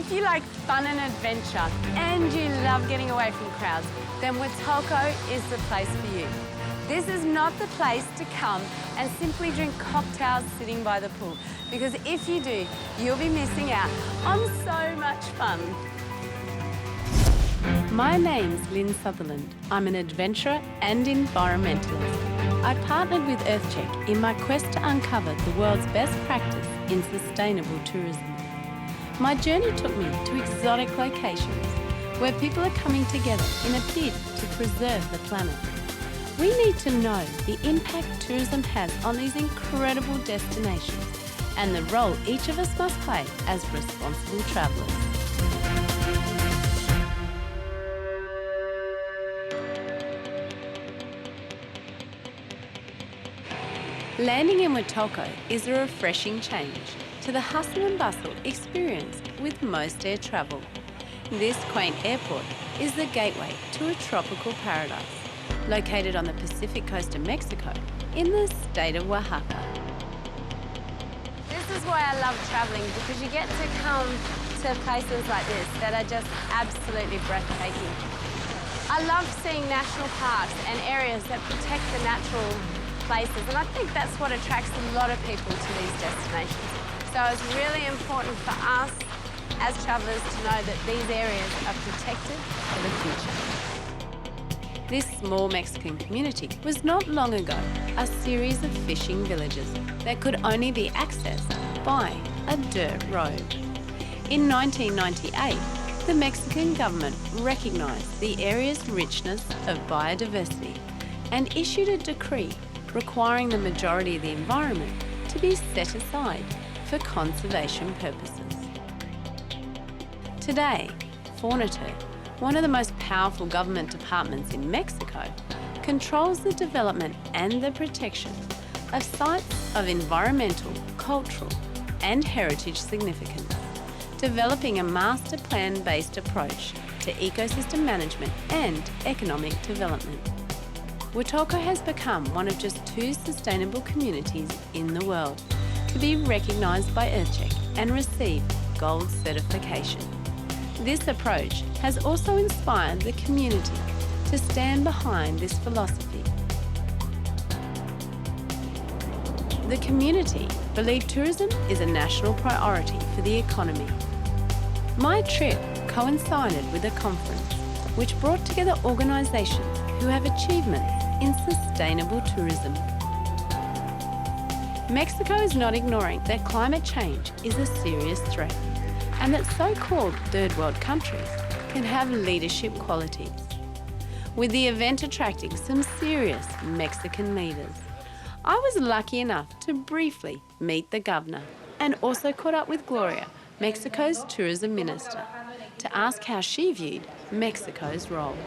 If you like fun and adventure and you love getting away from crowds, then Huatulco is the place for you. This is not the place to come and simply drink cocktails sitting by the pool, because if you do, you'll be missing out on so much fun. My name's Lynn Sutherland. I'm an adventurer and environmentalist. I partnered with EarthCheck in my quest to uncover the world's best practice in sustainable tourism. My journey took me to exotic locations where people are coming together in a bid to preserve the planet. We need to know the impact tourism has on these incredible destinations and the role each of us must play as responsible travellers. Landing in Huatulco is a refreshing change to the hustle and bustle experienced with most air travel. This quaint airport is the gateway to a tropical paradise, located on the Pacific coast of Mexico in the state of Oaxaca. This is why I love travelling, because you get to come to places like this that are just absolutely breathtaking. I love seeing national parks and areas that protect the natural places, and I think that's what attracts a lot of people to these destinations. So it's really important for us as travellers to know that these areas are protected for the future. This small Mexican community was not long ago a series of fishing villages that could only be accessed by a dirt road. In 1998, the Mexican government recognised the area's richness of biodiversity and issued a decree requiring the majority of the environment to be set aside for conservation purposes. Today, Fonatur, one of the most powerful government departments in Mexico, controls the development and the protection of sites of environmental, cultural and heritage significance, developing a master plan-based approach to ecosystem management and economic development. Huatulco has become one of just 2 sustainable communities in the world to be recognised by EarthCheck and receive gold certification. This approach has also inspired the community to stand behind this philosophy. The community believe tourism is a national priority for the economy. My trip coincided with a conference which brought together organisations who have achievements in sustainable tourism. Mexico is not ignoring that climate change is a serious threat and that so-called third world countries can have leadership qualities. With the event attracting some serious Mexican leaders, I was lucky enough to briefly meet the governor and also caught up with Gloria, Mexico's tourism minister, to ask how she viewed Mexico's role.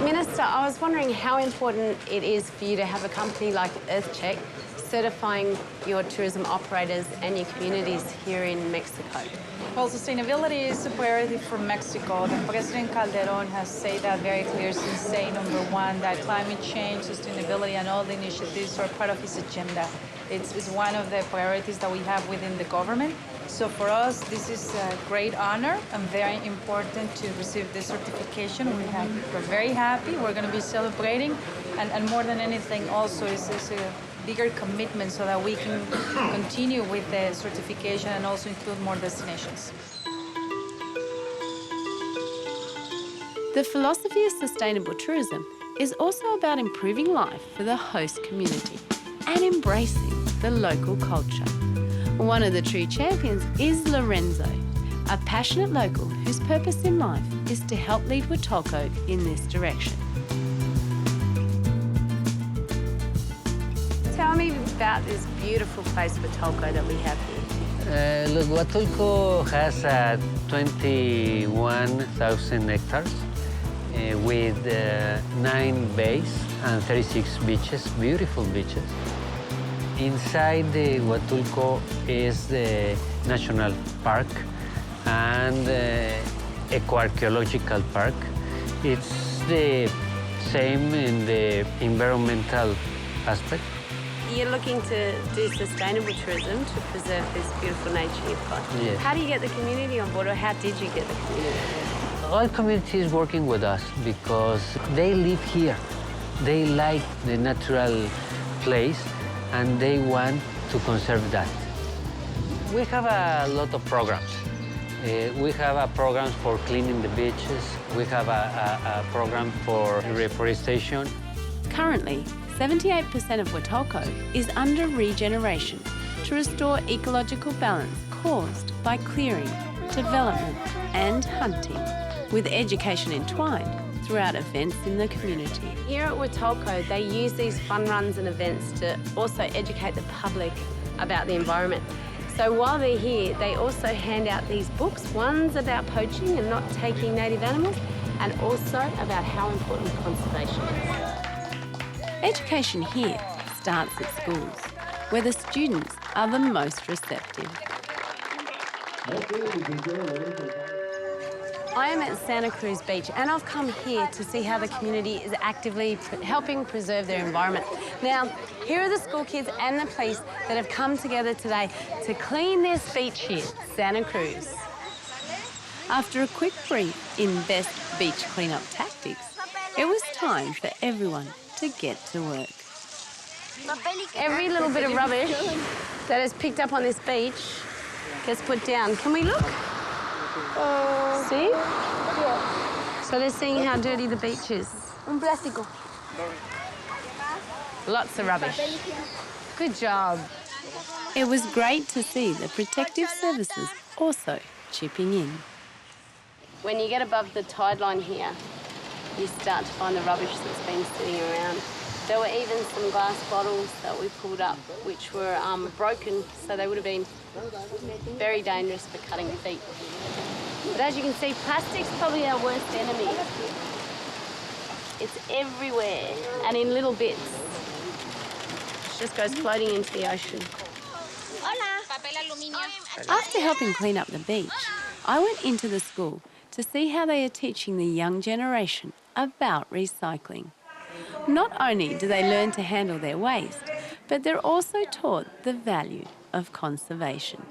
Minister, I was wondering how important it is for you to have a company like EarthCheck certifying your tourism operators and your communities here in Mexico. Well, sustainability is a priority for Mexico. The President Calderon has said that very clear since day number 1, that climate change, sustainability, and all the initiatives are part of his agenda. It's one of the priorities that we have within the government. So for us, this is a great honor and very important to receive this certification. We're very happy. We're going to be celebrating, and more than anything, also is a bigger commitment so that we can continue with the certification and also include more destinations. The philosophy of sustainable tourism is also about improving life for the host community and embracing the local culture. One of the true champions is Lorenzo, a passionate local whose purpose in life is to help lead Huatulco in this direction. Tell me about this beautiful place, Huatulco, that we have here. Look, Huatulco has 21,000 hectares with 9 bays and 36 beaches, beautiful beaches. Inside the Huatulco is the National Park and Eco-Archaeological Park. It's the same in the environmental aspect. you're looking to do sustainable tourism to preserve this beautiful nature you've got. Yeah. How do you get the community on board, or how did you get the community on board? All community is working with us because they live here. They like the natural place and they want to conserve that. We have a lot of programs. We have programs for cleaning the beaches. We have a program for reforestation. Currently, 78% of Huatulco is under regeneration to restore ecological balance caused by clearing, development and hunting, with education entwined throughout events in the community. Here at Huatulco, they use these fun runs and events to also educate the public about the environment. So while they're here, they also hand out these books. One's about poaching and not taking native animals, and also about how important conservation is. Education here starts at schools, where the students are the most receptive. I am at Santa Cruz Beach, and I've come here to see how the community is actively helping preserve their environment. Now, here are the school kids and the police that have come together today to clean this beach here, Santa Cruz. After a quick brief in best beach cleanup tactics, it was time for everyone to get to work. Every little bit of rubbish that is picked up on this beach gets put down. Can we look? See? Yeah. So they're seeing how dirty the beach is. Un plástico. Lots of rubbish. Good job. It was great to see the protective services also chipping in. When you get above the tide line here, you start to find the rubbish that's been sitting around. There were even some glass bottles that we pulled up, which were broken, so they would have been very dangerous for cutting feet. But as you can see, plastic's probably our worst enemy. It's everywhere and in little bits. It just goes floating into the ocean. After helping clean up the beach, I went into the school to see how they are teaching the young generation about recycling. Not only do they learn to handle their waste, but they're also taught the value of conservation.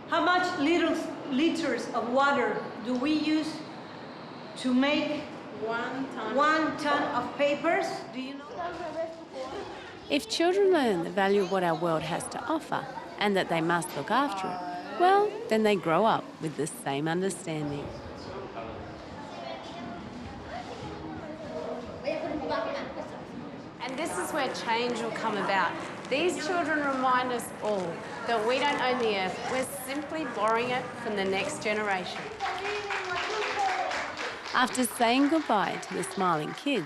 How much liters of water do we use to make 1 ton of papers? Do you know? If children learn the value of what our world has to offer and that they must look after it, well, then they grow up with the same understanding. And this is where change will come about. These children remind us all that we don't own the earth, we're simply borrowing it from the next generation. After saying goodbye to the smiling kids,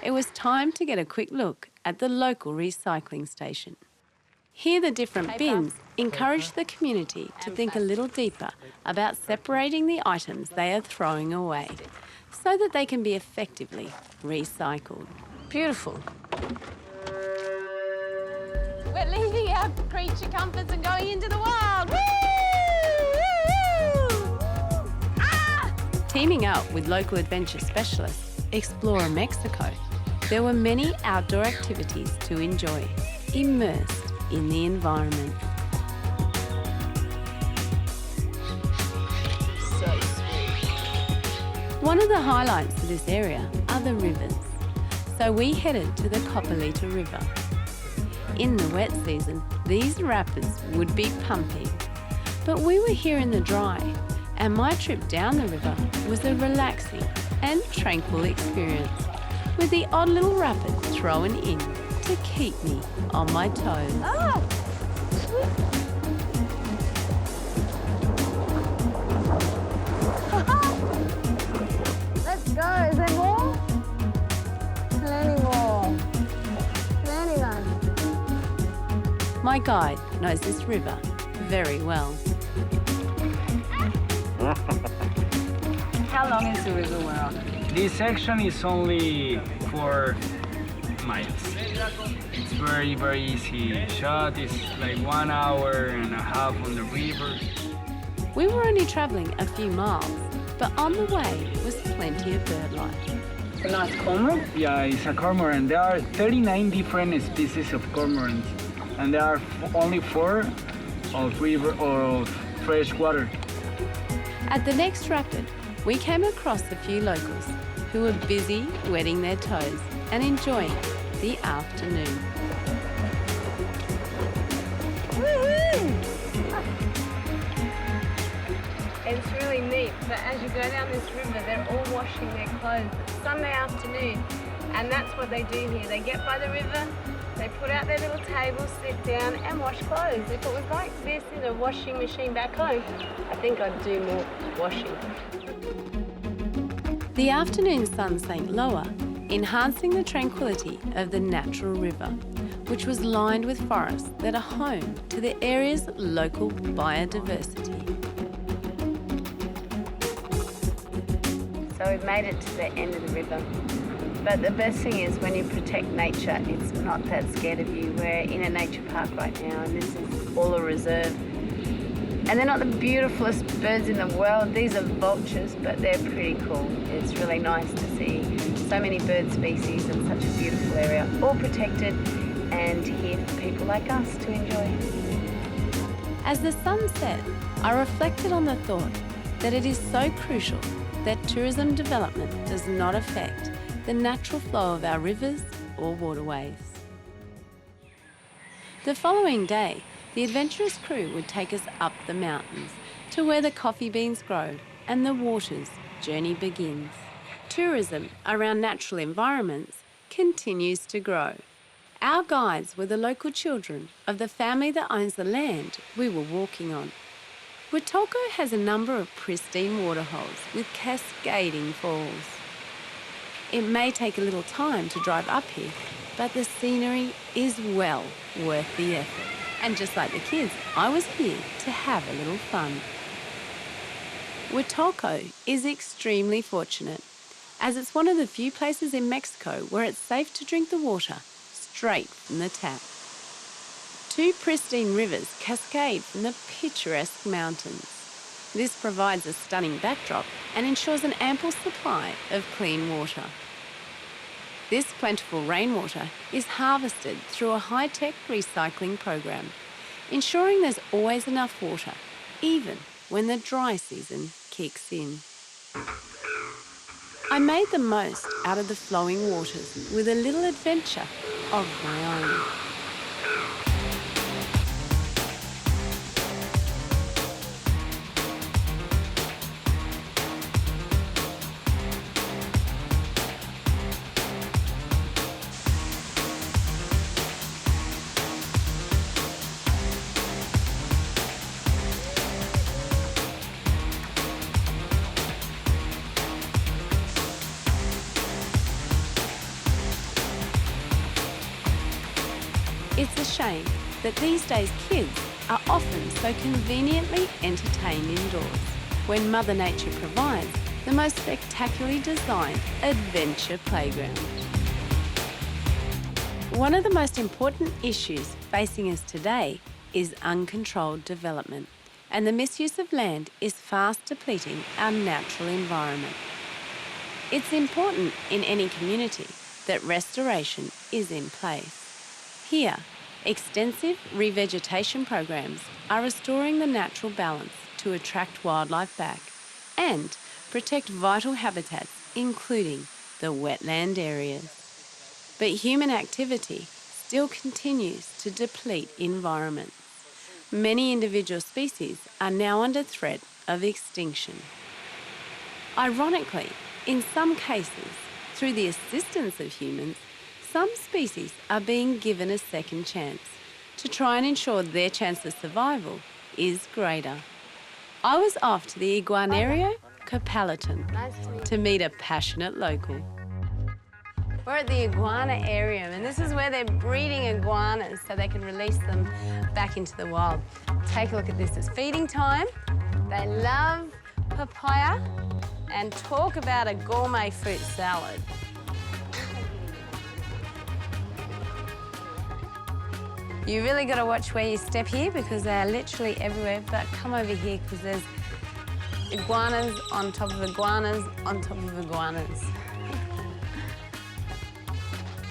it was time to get a quick look at the local recycling station. Here, the different bins encourage the community to think a little deeper about separating the items they are throwing away so that they can be effectively recycled. Beautiful. We're leaving our creature comforts and going into the wild. Woo! Woo! Woo! Ah! Teaming up with local adventure specialists, Huatulco Mexico, there were many outdoor activities to enjoy, immersed in the environment. So sweet. One of the highlights of this area are the rivers. So we headed to the Copperlita River. In the wet season, these rapids would be pumping. But we were here in the dry, and my trip down the river was a relaxing and tranquil experience, with the odd little rapid thrown in to keep me on my toes. Oh. Let's go. Is there more? Plenty more. Plenty one. My guide knows this river very well. How long is the river we're on? This section is only 4 miles. It's very, very easy shot. It's like 1.5 hours on the river. We were only travelling a few miles, but on the way was plenty of bird life. a nice cormorant? Yeah, it's a cormorant. There are 39 different species of cormorants, and there are only 4 of river or of fresh water. At the next rapid, we came across a few locals who were busy wetting their toes and enjoying the afternoon. It's really neat, but as you go down this river, they're all washing their clothes. It's Sunday afternoon, and that's what they do here. They get by the river, they put out their little table, sit down and wash clothes. If it was like this in a washing machine back home, I think I'd do more washing. The afternoon sun sank lower, enhancing the tranquility of the natural river, which was lined with forests that are home to the area's local biodiversity. So we've made it to the end of the river. But the best thing is when you protect nature, it's not that scared of you. We're in a nature park right now, and this is all a reserve. And they're not the beautifulest birds in the world. These are vultures, but they're pretty cool. It's really nice to see so many bird species in such a beautiful area, all protected and here for people like us to enjoy. As the sun set, I reflected on the thought that it is so crucial that tourism development does not affect the natural flow of our rivers or waterways. The following day, the adventurous crew would take us up the mountains to where the coffee beans grow and the water's journey begins. Tourism around natural environments continues to grow. Our guides were the local children of the family that owns the land we were walking on. Huatulco has a number of pristine waterholes with cascading falls. It may take a little time to drive up here, but the scenery is well worth the effort. And just like the kids, I was here to have a little fun. Huatulco is extremely fortunate, as it's one of the few places in Mexico where it's safe to drink the water straight from the tap. 2 pristine rivers cascade from the picturesque mountains. This provides a stunning backdrop and ensures an ample supply of clean water. This plentiful rainwater is harvested through a high-tech recycling program, ensuring there's always enough water, even when the dry season kicks in. I made the most out of the flowing waters with a little adventure of my own. It's a shame that these days kids are often so conveniently entertained indoors, when Mother Nature provides the most spectacularly designed adventure playground. One of the most important issues facing us today is uncontrolled development, and the misuse of land is fast depleting our natural environment. It's important in any community that restoration is in place. Here, extensive revegetation programs are restoring the natural balance to attract wildlife back and protect vital habitats, including the wetland areas. But human activity still continues to deplete environments. Many individual species are now under threat of extinction. Ironically, in some cases, through the assistance of humans, some species are being given a second chance to try and ensure their chance of survival is greater. I was off to the Iguanario Capalaton to meet a passionate local. We're at the Iguanarium, and this is where they're breeding iguanas so they can release them back into the wild. Take a look at this. It's feeding time. They love papaya, and talk about a gourmet fruit salad. You really got to watch where you step here because they are literally everywhere. But come over here because there's iguanas on top of iguanas on top of iguanas.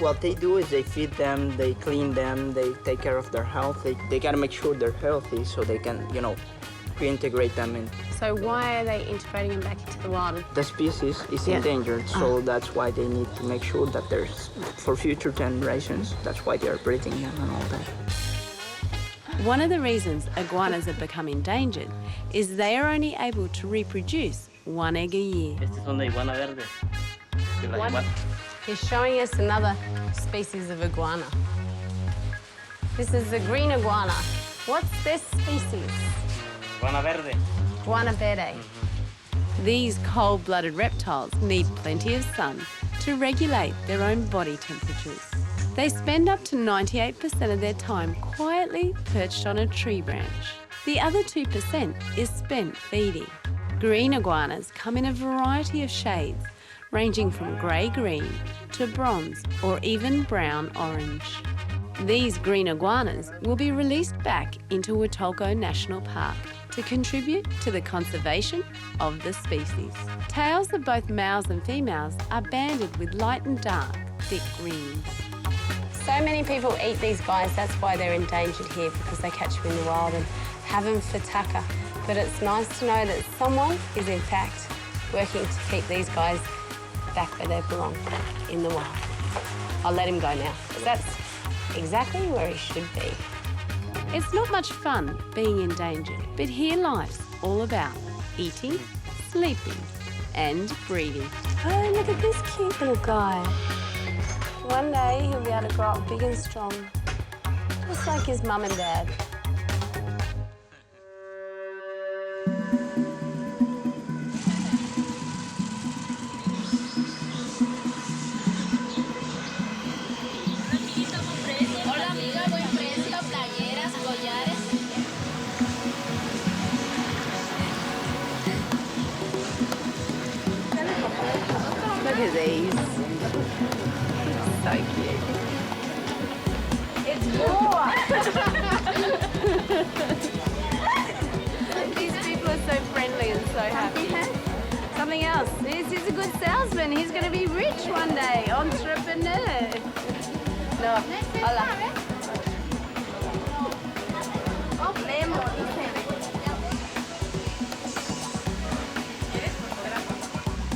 what they do is they feed them, they clean them, they take care of their health. They gotta make sure they're healthy so they can, you know, reintegrate them in. So why are they integrating them back into the wild? The species is endangered, so that's why they need to make sure that there's, for future generations, that's why they're breeding them and all that. One of the reasons iguanas have become endangered is they are only able to reproduce one egg a year. He's showing us another species of iguana. This is the green iguana. What's this species? Iguana verde. Iguana verde. These cold-blooded reptiles need plenty of sun to regulate their own body temperatures. They spend up to 98% of their time quietly perched on a tree branch. The other 2% is spent feeding. Green iguanas come in a variety of shades, ranging from grey-green to bronze or even brown-orange. These green iguanas will be released back into Huatulco National Park to contribute to the conservation of the species. Tails of both males and females are banded with light and dark, thick rings. So many people eat these guys, that's why they're endangered here, because they catch them in the wild and have them for tucker. But it's nice to know that someone is in fact working to keep these guys back where they belong, in the wild. I'll let him go now, because that's exactly where he should be. It's not much fun being endangered, but here life's all about eating, sleeping, and breeding. Oh, look at this cute little guy. One day he'll be able to grow up big and strong, just like his mum and dad. Look at these. So cute. It's more! These people are so friendly and so happy. Something else. He's a good salesman. He's going to be rich one day. Entrepreneur. No. Hola.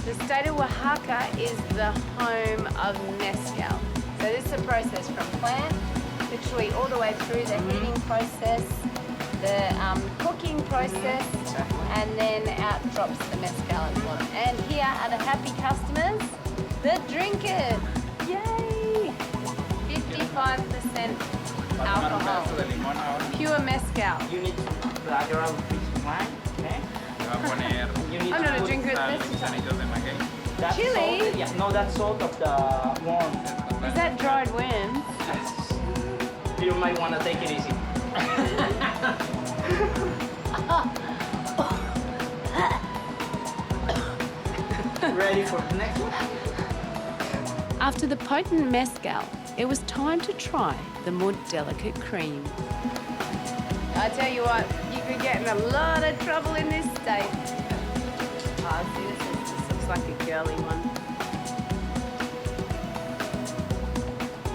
The state of Oaxaca is the home of mezcal. So this is a process from plant, literally all the way through the heating process, the cooking process, and then out drops the mezcal as well. And here are the happy customers that drink it. Yay! 55% alcohol. Pure mezcal. You need to plug around this plant, okay? I'm going to drink it this time. That's Chili? Salt, yeah, no, that's salt of the worm. Is that dried worms? You might want to take it easy. Ready for the next one? After the potent mezcal, it was time to try the more delicate cream. I tell you what, you could get in a lot of trouble in this state. Oh, see, this looks like a girly one.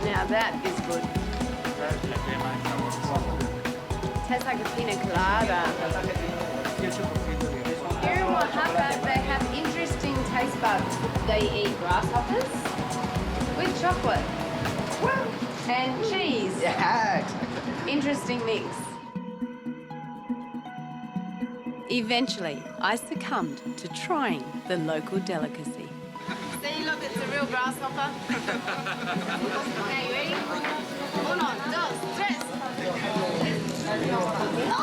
Now that is good. Tastes like a pina colada. Here in Oaxaca, they have interesting taste buds. They eat grasshoppers with chocolate and cheese. Yeah, exactly. Interesting mix. Eventually, I succumbed to trying the local delicacy. See, look, it's a real grasshopper. Okay, you ready? 1, 2, 3. Oh!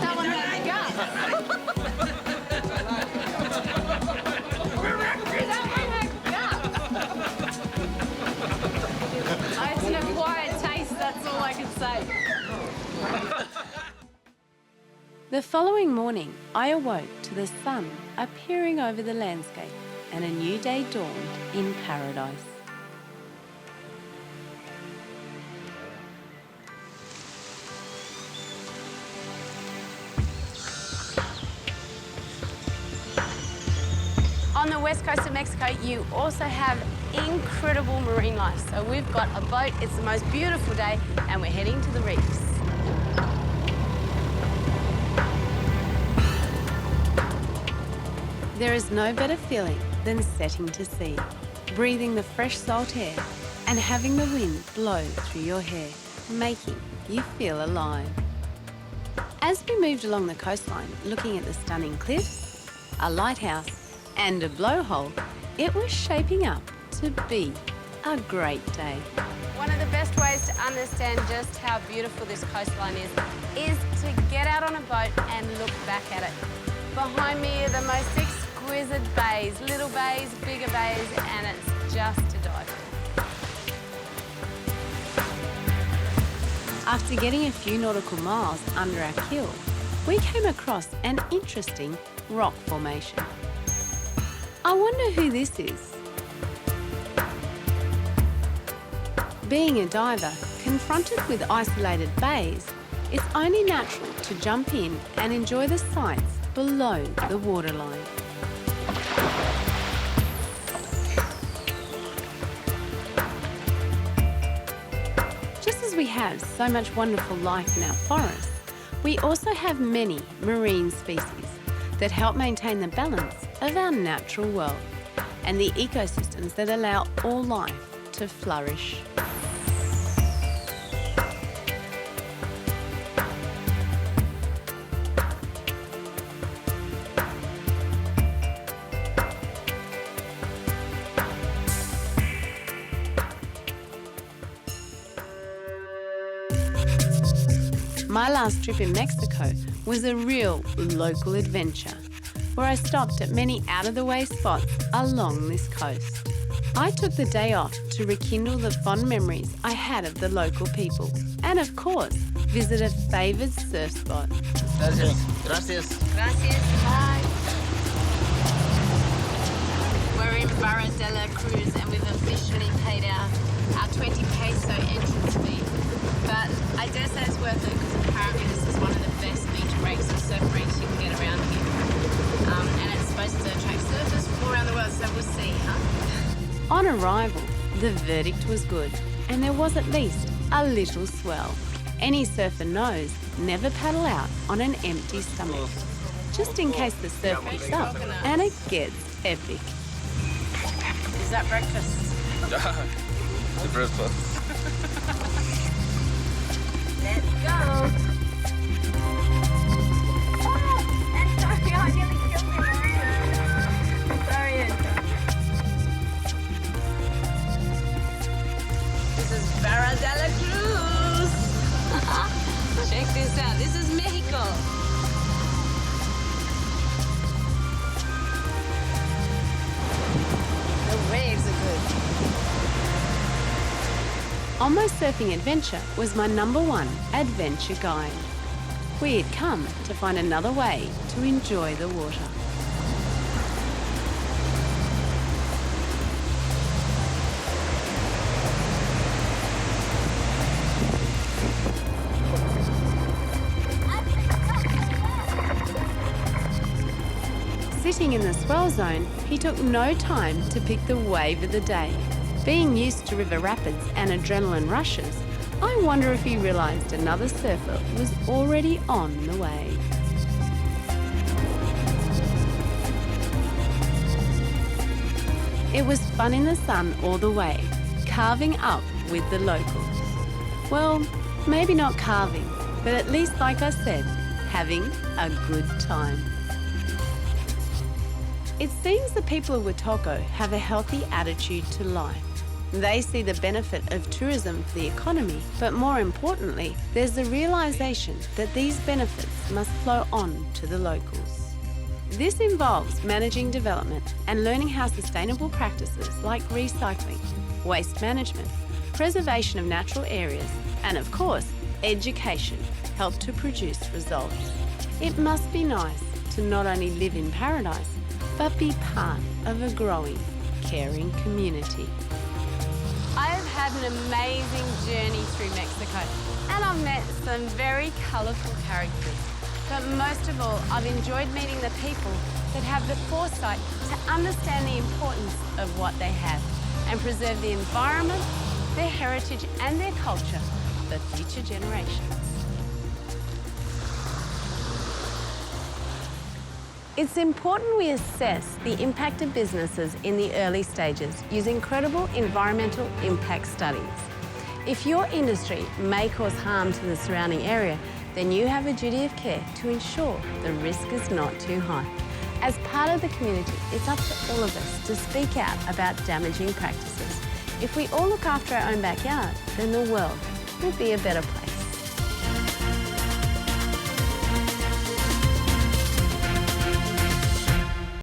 That one had a gut. That one had gut. It's an acquired taste, that's all I can say. The following morning, I awoke to the sun appearing over the landscape and a new day dawned in paradise. On the west coast of Mexico, you also have incredible marine life. So we've got a boat, it's the most beautiful day, and we're heading to the reefs. There is no better feeling than setting to sea, breathing the fresh salt air and having the wind blow through your hair, making you feel alive. As we moved along the coastline, looking at the stunning cliffs, a lighthouse and a blowhole, it was shaping up to be a great day. One of the best ways to understand just how beautiful this coastline is to get out on a boat and look back at it. Behind me are the most exquisite bays, little bays, bigger bays, and it's just to die for. After getting a few nautical miles under our keel, we came across an interesting rock formation. I wonder who this is. Being a diver, confronted with isolated bays, it's only natural to jump in and enjoy the sights below the waterline. Just as we have so much wonderful life in our forests, we also have many marine species that help maintain the balance of our natural world and the ecosystems that allow all life to flourish. My last trip in Mexico was a real local adventure, where I stopped at many out-of-the-way spots along this coast. I took the day off to rekindle the fond memories I had of the local people, and of course, visit a favoured surf spot. Gracias. Gracias. Gracias. Bye. We're in Barra de la Cruz and we've officially paid our 20 peso entrance fee. But I dare say it's worth it because apparently this is one of the best beach breaks and surf breaks you can get around here. And it's supposed to attract surfers from all around the world, so we'll see, huh? On arrival, the verdict was good, and there was at least a little swell. Any surfer knows never paddle out on an empty stomach, just in case the surf picks up and it gets epic. Is that breakfast? The breakfast. Let's go. Oh, Antonio, I nearly killed me. Sorry, Antonio. This is Barra de la Cruz. Check this out. This is Mexico. The waves are good. On my surfing adventure was my #1 adventure guide. We had come to find another way to enjoy the water. Sitting in the swell zone, he took no time to pick the wave of the day. Being used to river rapids and adrenaline rushes, I wonder if he realised another surfer was already on the way. It was fun in the sun all the way, carving up with the locals. Well, maybe not carving, but at least, like I said, having a good time. It seems the people of Huatulco have a healthy attitude to life. They see the benefit of tourism for the economy, but more importantly, there's the realisation that these benefits must flow on to the locals. This involves managing development and learning how sustainable practices like recycling, waste management, preservation of natural areas, and of course, education help to produce results. It must be nice to not only live in paradise, but be part of a growing, caring community. I have had an amazing journey through Mexico, and I've met some very colourful characters. But most of all, I've enjoyed meeting the people that have the foresight to understand the importance of what they have and preserve the environment, their heritage and their culture for future generations. It's important we assess the impact of businesses in the early stages using credible environmental impact studies. If your industry may cause harm to the surrounding area, then you have a duty of care to ensure the risk is not too high. As part of the community, it's up to all of us to speak out about damaging practices. If we all look after our own backyard, then the world will be a better place.